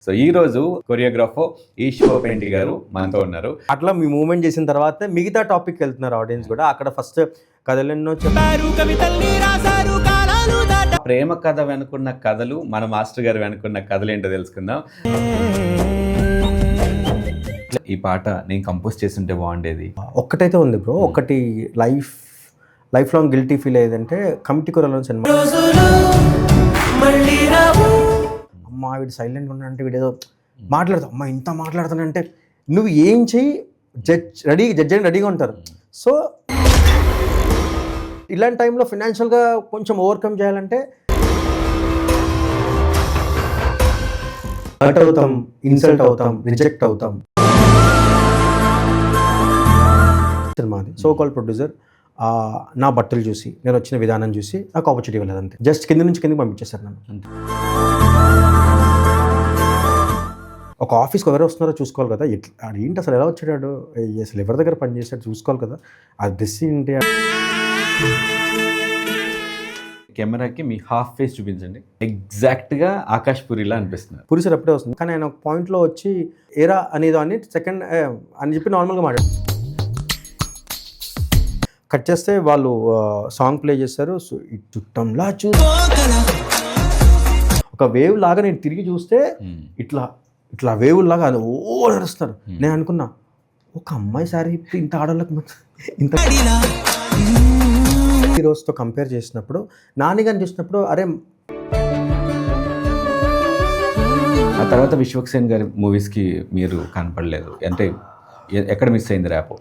So ఈ రోజు choreographer Eshwar పెండి గారు మనతో ఉన్నారు. అట్లా మీ మూమెంట్ చేసిన తర్వాత మిగతా టాపిక్ వెళ్తున్నారు ఆడియన్స్ కూడా. అక్కడ ఫస్ట్ కథలెన్నో చెప్పారు, కవితల్ని రాశారు, కాలాలు దాట. ప్రేమ కథ వెనుకున్న కథలు, మన మాస్టర్ గారు వెనుకున్న కథలు ఏంటో తెలుసుకుందాం. ఈ పాట నేను కంపోజ్ చేస్తుంటే బాగుండేది. ఒక్కటైతే ఉంది బ్రో, ఒకటి లైఫ్ లాంగ్ గిల్టీ ఫీల్ అయ్యేదంటే కమిటీ కొరలో సినిమా. అమ్మా వీడు సైలెంట్గా ఉన్నాడంటే వీడు ఏదో మాట్లాడతావు, అమ్మా ఇంత మాట్లాడుతానంటే నువ్వు ఏం చెయ్యి జడ్జ్ అని రెడీగా ఉంటారు. సో ఇలాంటి టైంలో ఫినాన్షియల్గా కొంచెం ఓవర్కమ్ చేయాలంటే హర్ట్ అవుతాం, ఇన్సల్ట్ అవుతాం, రిజెక్ట్ అవుతాం. సినిమాది సో కాల్ ప్రొడ్యూసర్ నా బట్టలు చూసి, నేను వచ్చిన విధానం చూసి నాకు ఆపర్చునిటీ ఇవ్వలేదు అంతే. జస్ట్ కింద నుంచి కిందకి పంపించేశారు నన్ను అంతే. ఒక ఆఫీస్కి ఎవరు వస్తున్నారో చూసుకోవాలి కదా, ఏంటి అసలు ఎలా వచ్చాడు, అసలు ఎవరి దగ్గర పని చేశాడు చూసుకోవాలి కదా. అది దిస్ ఏంటి కెమెరాకి మీ హాఫ్ ఫేస్ చూపించండి. ఎగ్జాక్ట్గా ఆకాష్ పూరిలా అనిపిస్తున్నారు. పూరి సార్ ఎప్పుడే వస్తుంది, కానీ ఆయన ఒక పాయింట్లో వచ్చి ఏరా అనేదో అని సెకండ్ అని చెప్పి నార్మల్గా మాట్లాడు. కట్ చేస్తే వాళ్ళు సాంగ్ ప్లే చేస్తారు. సో ఈ చుట్టంలా ఒక వేవ్ లాగా నేను తిరిగి చూస్తే ఇట్లా వేవ్ లాగా అది ఓ నడుస్తారు. నేను అనుకున్నా ఒక అమ్మాయి సారీ ఇంత ఆడవాళ్ళకి ఇంత హీరోస్తో కంపేర్ చేసినప్పుడు, నానిగాని చూసినప్పుడు అరే. ఆ తర్వాత విశ్వక్సేన్ గారి మూవీస్కి మీరు కనపడలేదు అంటే ఎక్కడ మిస్ అయింది ర్యాప్?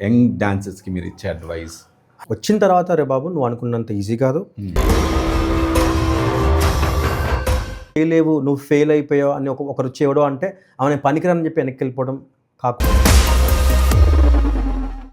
యంగ్ డాన్సర్స్కి మీరు ఇచ్చే అడ్వైస్? వచ్చిన తర్వాత రే బాబు నువ్వు అనుకున్నంత ఈజీ కాదు, ఫెయిల్ నువ్వు ఫెయిల్ అయిపోయావు అని ఒకరు వచ్చి ఎవడో అంటే ఆమె పనికిరాని చెప్పి వెనక్కి వెళ్ళిపోవడం కాకుండా